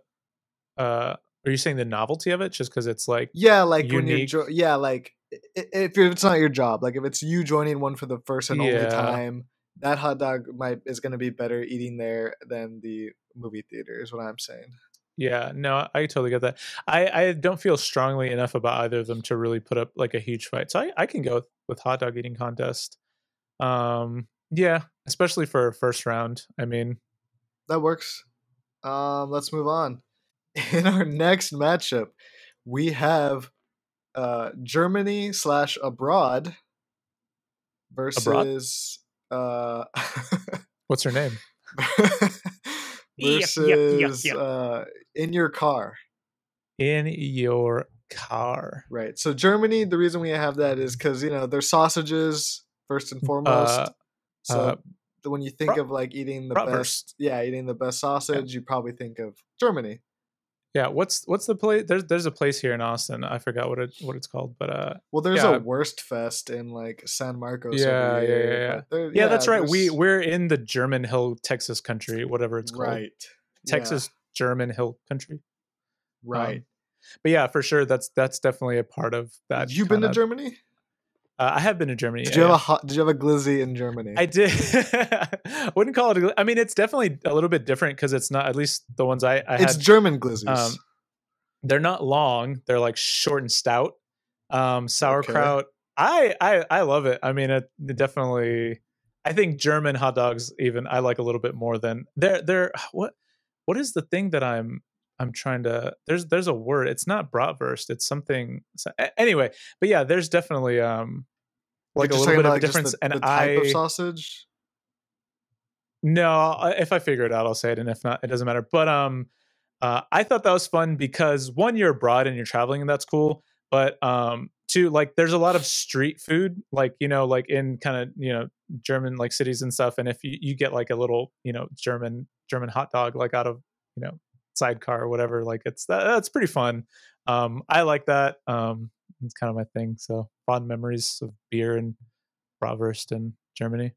are you saying the novelty of it? Just because it's like Yeah, like when you're unique? yeah, like if it's not your job, like if it's you joining one for the first and only Yeah. time, that hot dog might is going to be better eating there than the movie theater is what I'm saying. Yeah. No, I totally get that. I don't feel strongly enough about either of them to really put up like a huge fight. So I can go with hot dog eating contest. Yeah, especially for a first round. I mean, That works. Let's move on. In our next matchup, we have Germany slash abroad abroad? versus uh What's her name? Yep, yep, yep, versus yep. in your car. In your car. Right. So Germany, the reason we have that is because they're sausages first and Uh foremost. uh So when you think brat, of like eating the bratwurst. best, yeah, eating the best Yeah. sausage, you probably think of Germany. Yeah, what's the place? There's a place here in Austin. I forgot what it's called, but Well, there's a yeah, Wurst Fest in like San Marcos every yeah, yeah, year, yeah, yeah. but there, Yeah, yeah, that's right. there's We're in the German Hill, Texas country, whatever it's called, right, yeah, Texas German Hill country. right. Um, but yeah, for sure, that's definitely a part of that You been kind to of. Germany? I have been to Germany. Did Yeah, you have yeah. Did you have a glizzy in Germany? I did. Wouldn't call it. I mean, it's definitely a little bit different because it's not. At least the ones I It's had. German glizzies. Um, they're not long. They're like short and stout. Okay. Sauerkraut. I love it. I mean, it definitely. I think German hot dogs even I like a little bit more than they're what is the thing that I'm trying to there's a word. It's not bratwurst. It's something anyway. But yeah, there's definitely You're like a just little talking bit about of a like just difference. And the type of I sausage. No, if I figure it out, I'll say it, and if not, it doesn't matter. But I thought that was fun because one, you're abroad and you're traveling, and that's cool. But two, like there's a lot of street food, like like in kind of German like cities and stuff. And if you get like a little German hot dog like out of sidecar or whatever, like that's pretty fun. I like that. It's kind of my thing. So fond memories of beer and bratwurst in Germany.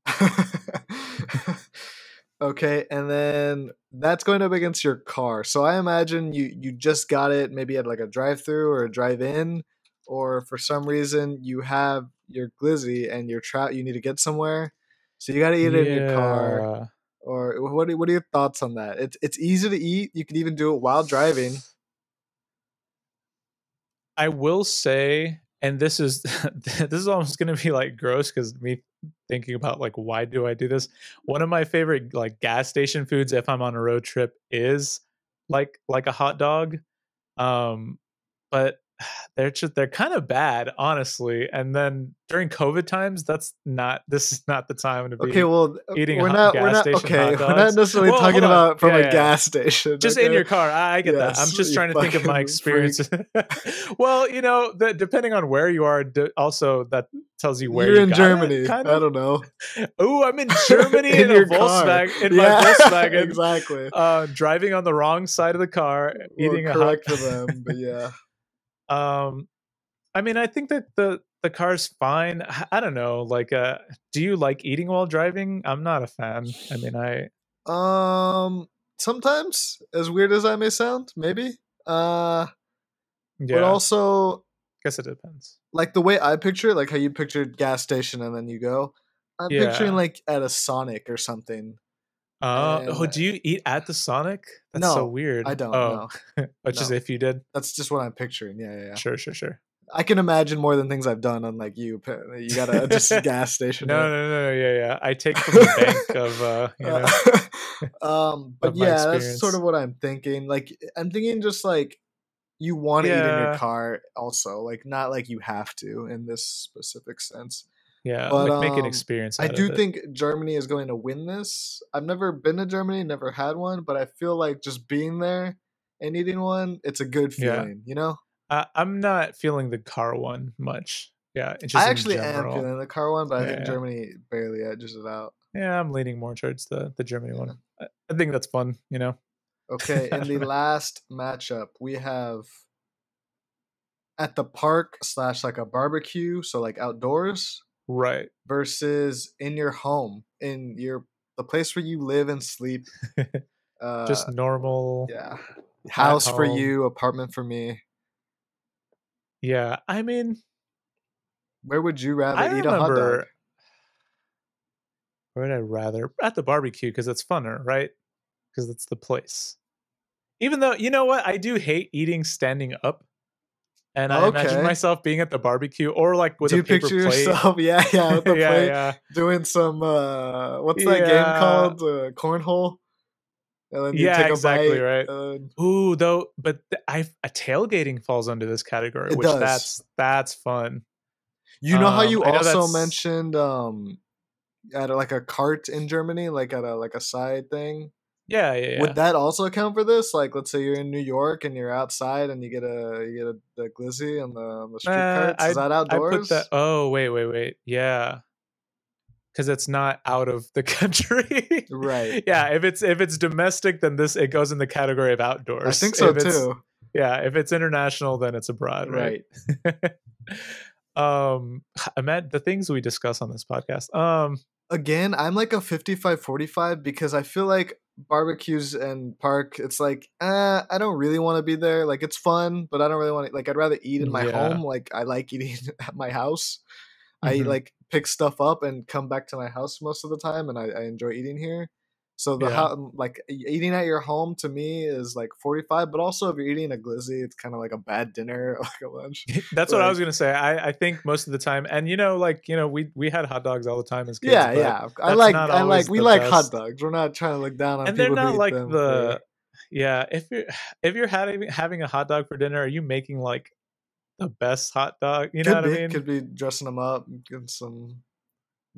Okay, and then that's going up against your car. So I imagine you just got it maybe at like a drive-through or a drive-in, or for some reason you have your glizzy and you need to get somewhere, so you got to eat it in your car. Yeah. Or what are your thoughts on that? It's easy to eat. You can even do it while driving. I will say, and this is this is almost going to be like gross because me thinking about like why do I do this? One of my favorite like gas station foods if I'm on a road trip is like a hot dog. Um, but they're kind of bad, honestly. And then during COVID times, this is not the time to Okay, be well, eating we're gas not station okay. hot We're not dogs. necessarily Well, talking hold on. about from Yeah, a yeah, yeah. gas station. Just in Okay. your car. I get that. I'm Yes, just you trying to think of my fucking freak. experience. Well, depending on where you are, also that tells you where You're you in got it, Germany. kind I of. don't know. Oh, I'm in Germany In in a your car. Volkswagen, in my Yeah, Volkswagen, exactly. driving on the wrong side of the car, Well, eating a hot. correct for them, but yeah. um, I mean, I think that the car's fine. I don't know. Like, do you like eating while driving? I'm not a fan. I mean, Um, sometimes, as weird as I may sound, maybe. But yeah, also, guess it depends. like the way I picture it, like how you pictured gas station and then you go. I'm picturing Yeah. like at a Sonic or something. Oh, And do you eat at the Sonic? That's so no, I weird. don't. Oh, No, which is no. if you did. That's just what I'm picturing. Yeah, yeah, yeah. Sure, sure, sure. I can imagine more than things I've done. Unlike you, apparently, you got a just gas station No, it. no, no, yeah, yeah. I take from the bank of Uh, but of my yeah, that's sort of experience. what I'm thinking. Like, I'm thinking just like you want to eat in your Yeah, car, also, like not like you have to in this specific sense. yeah. But Like make an experience I out of do it. think Germany is going to win this. I've never been to Germany, never had one, but I feel like just being there and eating one, it's a good Yeah. feeling, you know? I'm not feeling the car one much. Yeah, it's just I in actually am general. feeling the car one, but I Yeah, think yeah. Germany barely edges it out. Yeah, I'm leaning more towards the Germany Yeah. one. I think that's fun, Okay, I in don't the know. last matchup, we have at the park slash like a barbecue, so like outdoors, Right. versus in your home, in your the place where you live and sleep. Just Uh, normal yeah, at house for home. you, apartment for me. Yeah, I mean, Where would you rather I eat a hot dog? remember where would I rather at the barbecue because it's funner, right? Because it's the place. Even though you know what, I do hate eating standing up, and I imagine Okay. myself being at the barbecue or like with Do a you paper picture plate. yourself? Yeah, yeah, with the Yeah, plate, yeah, doing some what's that game yeah, called? Cornhole. And then you yeah. take a Exactly bite. right. Ooh, though, but a tailgating falls under this category, It which does. that's fun. You know how you I know also that's mentioned at like a cart in Germany, like at a side thing. yeah, yeah, Would yeah. that also count for this? Like, let's say you're in New York and you're outside and you get the glizzy on the street carts. Is that I put that. outdoors? Oh, wait. Yeah, because it's not out of the country. Right. Yeah, if it's domestic, then this it goes in the category of I outdoors. think so If it's too. if it's international, then it's abroad, right? Right. Ahmed, the things we discuss on this podcast. Again, I'm like a 55-45 because I feel like barbecues and park, it's like, I don't really want to be there. Like, it's fun, but I don't really want to, like, I'd rather eat in my home. Yeah. Like, I like eating at my house. I Hmm. like pick stuff up and come back to my house most of the time, and I enjoy eating here. So Yeah. like eating at your home to me is like 45, but also if you're eating a glizzy, it's kind of like a bad dinner, like a lunch. That's what I Like, was gonna say. I think most of the time, and we had hot dogs all the time as kids, yeah, but yeah. that's not always We the like hot best. dogs. We're not trying to look down on And they're people who not eat like them for. yeah. If you're having a hot dog for dinner, are you making like the best hot dog? You know what I mean? Could be dressing them up, getting some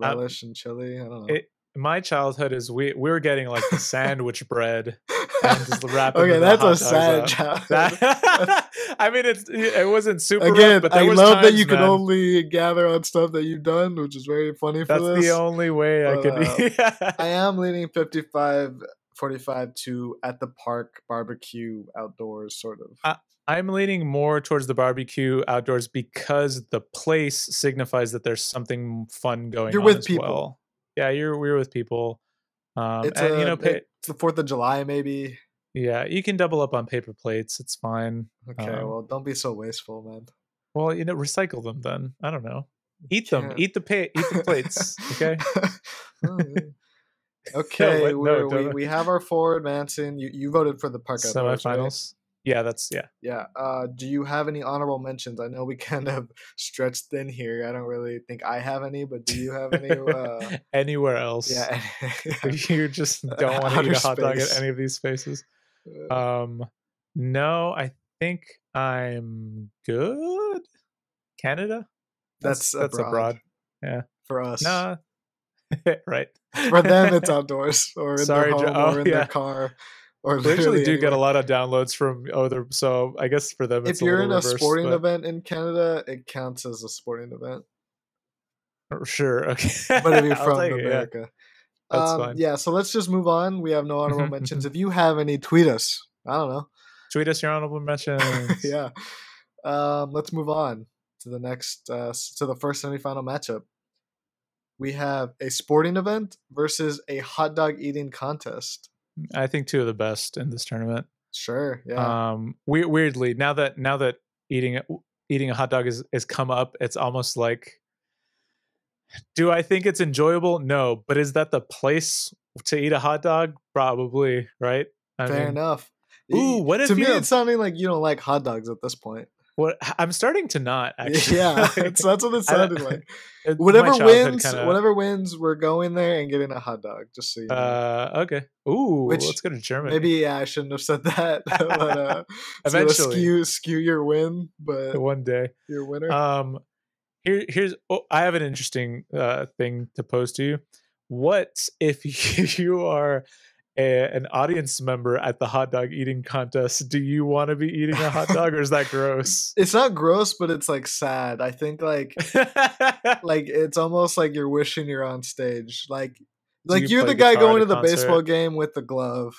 Uh, relish and chili. I don't it know. my childhood is we were getting like the sandwich bread and just wrapping Okay, the that's a hot dogs sad up. childhood. I mean, it wasn't super rough, Again, but I there was love that times, you can man. only gather on stuff that you've done, which is very funny for That's the this. only way I But could eat. I am leaning 55-45 to at the park barbecue outdoors, sort of. I'm leaning more towards the barbecue outdoors because the place signifies that there's something fun going You're on with as people. well. Yeah, we're with people. It's And you know, it's the 4th of July, maybe. yeah, you can double up on paper plates. It's fine. Okay, well, don't be so wasteful, man. Well, you know, recycle them then. I don't know. Eat them. Can't. Eat the plates. Okay. Oh, yeah. Okay, What? No, we have our 4 advancing. You voted for the park outdoors, right? semifinals. Yeah, that's yeah. Yeah. Do you have any honorable mentions? I know we kind of stretched thin here. I don't really think I have any, but do you have any? Anywhere else. Yeah. You just don't want to eat Outer a hot dog at space. any of these spaces. No, I think I'm good. Canada? That's That's abroad. Yeah. For us. Nah. Right. For them, it's outdoors or in Sorry, their home or in their car. Or we actually do anywhere. get a lot of downloads from other, so I guess for them it's if you're a in little a reversed, sporting event in Canada, it counts as a sporting event. Sure, okay. But if you're I'll from take it, yeah. America, That's fine. yeah. So let's just move on. We have no honorable mentions. If you have any, tweet us. I don't know. Tweet us your honorable mentions. Yeah. Let's move on to the next to the first semifinal matchup. We have a sporting event versus a hot dog eating contest. I think 2 of the best in this tournament. Sure, yeah. Weirdly, now that eating a hot dog is come up, it's almost like, do I think it's enjoyable? No, but is that the place to eat a hot dog? Probably, right? Fair enough. Ooh, what if to me it's sounding like you don't like hot dogs at this point. What I'm starting to not actually. Yeah, that's what it sounded like. My Whatever childhood wins, we're going there and getting a hot dog. Just so you know. Okay. Ooh, Which let's go to Germany. Maybe I shouldn't have said that. But eventually, skew your win. But one day, your winner. Here's I have an interesting thing to pose to you. What if you are an audience member at the hot dog eating contest? Do you want to be eating a hot dog, or is that gross? It's not gross, but it's like sad. I think like it's almost like you're wishing you're on stage. Like you're the guy going to the baseball game with the glove.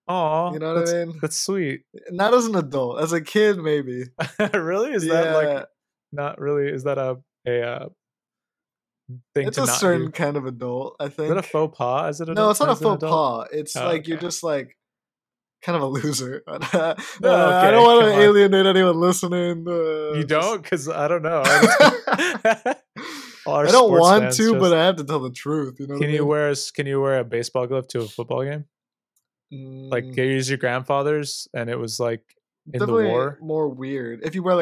Oh, you know what I mean? That's sweet. Not as an adult, as a kid, maybe. Really? Is that like not really? Is that a thing it's to a not certain do? kind of adult, I think. Is that a faux pas? Is it? No, it's not a faux pas. It's like you're just like kind of a loser. I don't want to alienate anyone listening. You don't? Because I don't know. I don't want to, but I have to tell the truth. You know? Can you wear a baseball glove to a football game? Like you use your grandfather's, and it was like in the war. More weird if you wear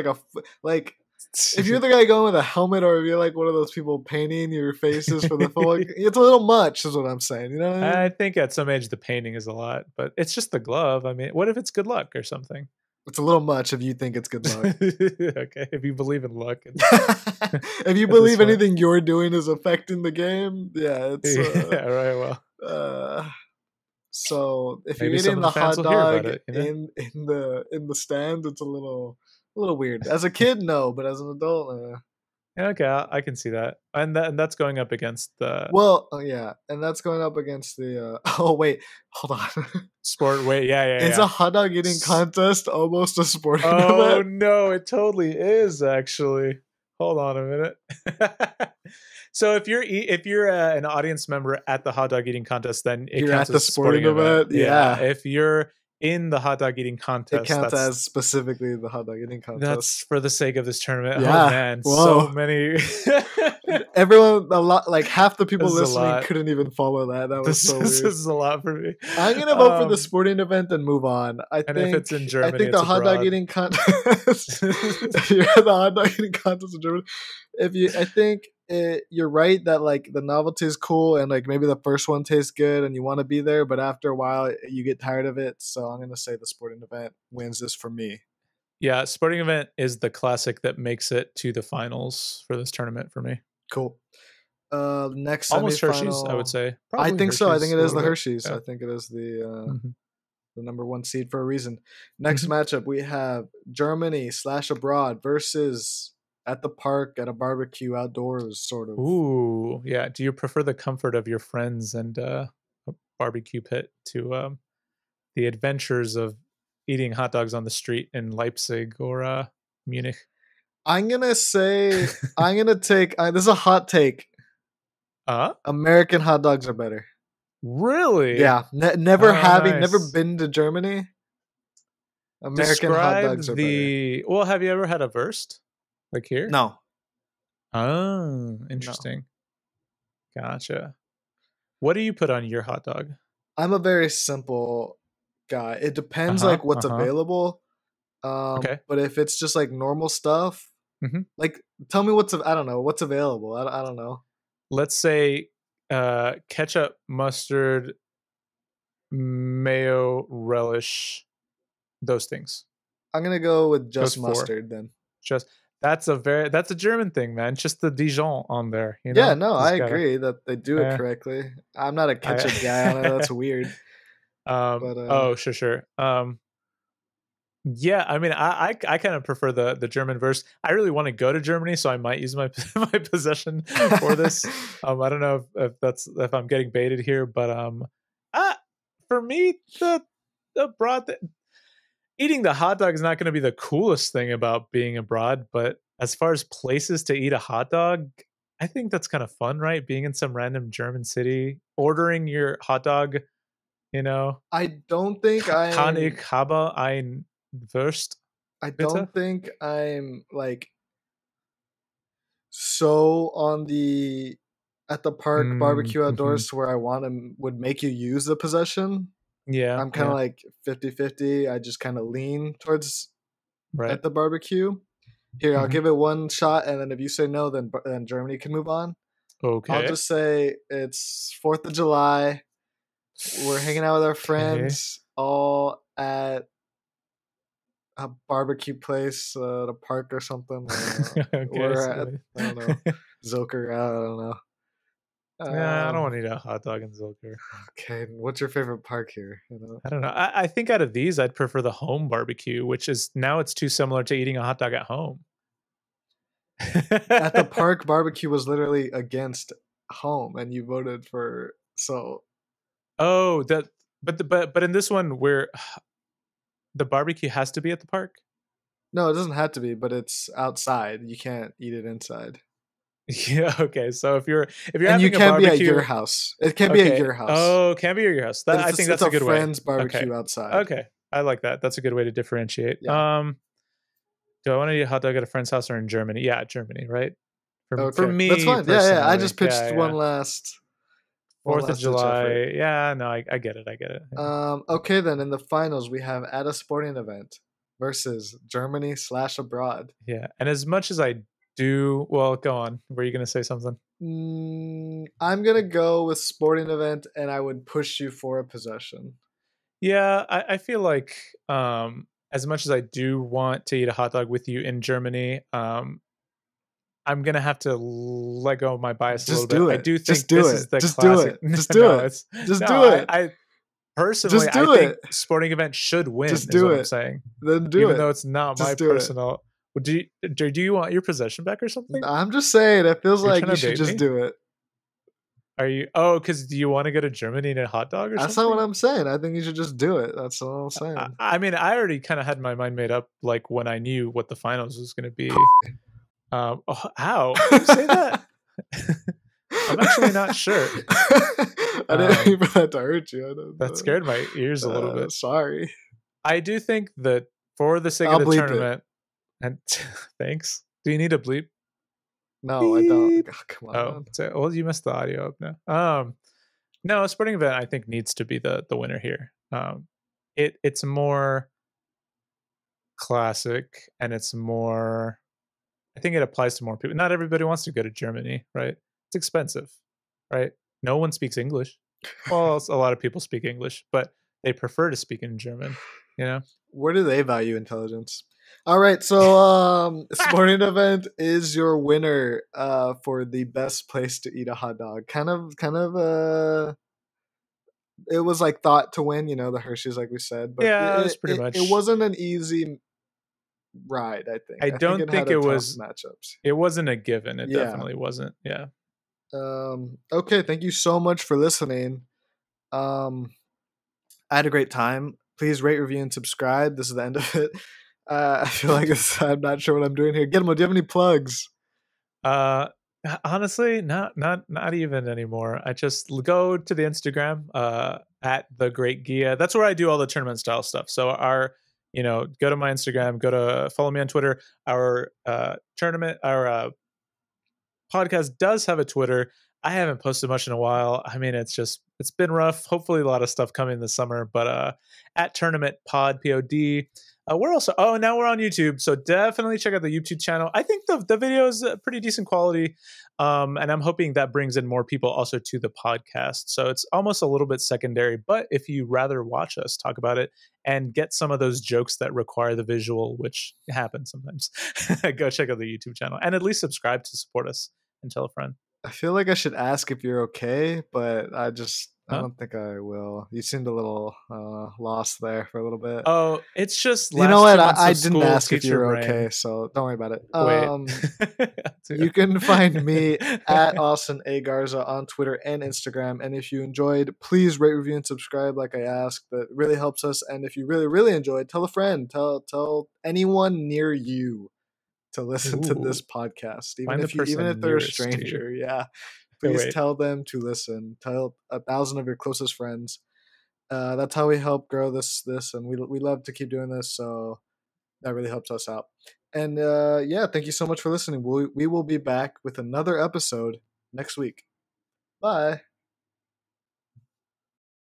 if you're the guy going with a helmet, or if you're like one of those people painting your faces for the football, it's a little much, is what I'm saying. You know what I mean? I think at some age the painting is a lot, but it's just the glove. I mean, what if it's good luck or something? It's a little much if you think it's good luck. Okay, if you believe in luck. If you believe anything you're doing is affecting the game, yeah, it's yeah, right. Well, so if you're eating the hot dog in the stand, it's a little weird. As a kid, no, but as an adult, yeah, okay, I can see that, and that's going up against the and that's going up against the. Oh wait, hold on. Sport. Wait, yeah. Is a hot dog eating contest almost a sporting event? Oh no, it totally is actually. Hold on a minute. So if you're an audience member at the hot dog eating contest, then it counts as a sporting event. Yeah. If you're in the hot dog eating contest, it counts as specifically the hot dog eating contest. That's for the sake of this tournament. Yeah. Oh man, so many. Everyone, half the people listening couldn't even follow that. That was so weird. This is a lot for me. I'm gonna vote for the sporting event and move on. If it's in Germany, I think the hot dog eating contest. If you're at the hot dog eating contest in Germany, I think you're right that the novelty is cool and maybe the first one tastes good and you want to be there, but after a while you get tired of it. So I'm gonna say the sporting event wins this for me. Yeah, sporting event is the classic that makes it to the finals for this tournament for me. Cool. Next Almost Hershey's, I would semifinal. say. I Probably think so. I think Hershey's it a is little the bit. Hershey's. Yeah. I think it is Mm-hmm. the number one seed for a reason. Next Mm-hmm. matchup, we have Germany / abroad versus at the park at a barbecue outdoors, sort of. Ooh, yeah. Do you prefer the comfort of your friends and a barbecue pit to the adventures of eating hot dogs on the street in Leipzig or Munich? I'm gonna say I'm gonna take. This is a hot take. Uh American hot dogs are better. really? Yeah, never Oh, never nice. been to Germany. American hot dogs Describe are better. the. Well, have you ever had a Wurst like here? No, Oh, no. interesting. Gotcha. What do you put on your hot dog? I'm a very simple guy. It Uh depends huh. like what's Uh huh. available. Okay. But if it's just like normal stuff, Hmm. like tell me I don't know what's available. I don't know. Let's say ketchup, mustard, mayo, relish, those things. I'm gonna go with Those just four. mustard then. Just that's a German thing, man. Just the Dijon on there, you Yeah, know? no, I Just gotta agree that they do it yeah. correctly. I'm not a ketchup guy. I know I that's weird, but oh, sure, sure. Yeah, I mean, I kind of prefer the German verse. I really want to go to Germany, so I might use my my possession for this. I don't know if that's if I'm getting baited here, but uh, for me, the broad eating the hot dog is not going to be the coolest thing about being abroad. But as far as places to eat a hot dog, I think that's kind of fun, right? Being in some random German city, ordering your hot dog, you know, I don't think kann ich I'm habe ein Wurst, I bitte? don't think I'm like so on the at the park barbecue Mhm. outdoors to where I want to would make you use the possession. Yeah, I'm kind of yeah, like 50-50. I just kind of lean towards right. at the barbecue. Here, I'll Mhm. give it one shot, and then if you say no, then Germany can move on. I'll Okay. just say it's 4th of July. We're hanging out with our Okay. friends, all at a barbecue place, at a park or something. Okay, I We're see at what I don't know Zilker. I don't know. Yeah, I don't Um, wanna eat a hot dog in Zilker. okay, what's your favorite park here? You know, I don't know. I think out of these, I'd prefer the home barbecue, which is now it's too similar to eating a hot dog at home. at the park, barbecue was literally against home, and you voted for so. Oh, that but in this one where the barbecue has to be at the park? No, it doesn't have to be, but it's outside. You can't eat it inside. Yeah, okay. So if you're And you having a can be at your barbecue house. It can be at okay. your house. Oh, can be at your house. That I think It's that's a a good way. friend's Okay. barbecue outside. Okay. I like that. That's a good way to differentiate. Yeah. Do I want to eat a hot dog at a friend's house or in Germany? Yeah, Germany, right? For Okay. That's me fine. Yeah, yeah. I personally, just yeah, pitched yeah. one 4th of last ditch effort. July. Yeah, no, I get it. I get it. Yeah. Okay then in the finals we have at a sporting event versus Germany / abroad. Yeah. And as much as I do, well, go on. Were you going to say something? I'm gonna go with sporting event, and I would push you for a possession. Yeah, I feel like as much as I do want to eat a hot dog with you in Germany, I'm gonna have to let go of my bias a little Just bit. do I it. do Just think do this it. is the Just do classic. it. Just do No, it. it's Just no. do it. I personally, Just I do think it. sporting event should win. Just Is do what I'm it. saying. Then do Even it. though it's not my Just do it. personal. Do you want your possession back or something? I'm just saying. It feels You're like trying you to should bait just me? do it. Are you? Oh, because do you want to go to Germany and a hot dog or That's not what something? I'm saying. I think you should just do it. That's all I'm I, saying. I mean, I already kind of had my mind made up, like when I knew what the finals was going to be. Oh, ow! Did you say that? I'm actually not sure. I didn't Um, mean for that to hurt you. I that don't, scared my ears a little bit. sorry. I do think that for the sake of I'll the bleep it. tournament, and thanks. Do you need a bleep? No, I don't. Beep. Oh, come Oh, on. so, well, you messed the audio up now. No, a sporting event I think needs to be the winner here. It's more classic and it's more. I think it applies to more people. Not everybody wants to go to Germany, right? It's expensive, right? No one speaks English. Well, a lot of people speak English, but they prefer to speak in German. You know, Where do they value intelligence? All right, so sporting event is your winner for the best place to eat a hot dog. Kind of it was like thought to win, the Hershey's like we said, but Yeah, it was it pretty it, it much. wasn't an easy ride, I think. I I think don't it had think a it tough was. matchups. It wasn't a given. It Yeah. definitely wasn't. Yeah. Okay, thank you so much for listening. Um I had a great time. Please rate, review, and subscribe. This is the end of it. I feel like I'm not sure what I'm doing here. Gitmo, do you have any plugs? Uh, Honestly, not even anymore. I just go to the Instagram at the Great Gia. That's where I do all the tournament style stuff. So go to my Instagram, go to follow me on Twitter. Our our podcast does have a Twitter. I haven't posted much in a while. I mean, it's been rough. Hopefully, a lot of stuff coming this summer. But at Tournament Pod POD. We're also now we're on YouTube, so definitely check out the YouTube channel. I think the video is pretty decent quality, and I'm hoping that brings in more people also to the podcast. So it's almost a little bit secondary. But if you rather watch us talk about it and get some of those jokes that require the visual, which happens sometimes, go check out the YouTube channel and at least subscribe to support us and tell a friend. I feel like I should ask if you're okay, but I Huh? don't think I will. You seemed a little lost there for a little bit. Oh, it's just You know last what? 2 months I of didn't school, ask if you teacher were brain. okay, so don't worry about it. Wait. You can find me at Austin A. Garza on Twitter and Instagram. And if you enjoyed, please rate, review, and subscribe like I asked. That really helps us. And if you really, really enjoyed, tell a friend. Tell anyone near you to listen to this Ooh, podcast. Even find the if even if person they're a nearest to you. stranger. Yeah. Oh, Please wait. tell them to listen. Tell 1,000 of your closest friends. That's how we help grow this and we love to keep doing this, so that really helps us out. And yeah, thank you so much for listening. We will be back with another episode next week. Bye.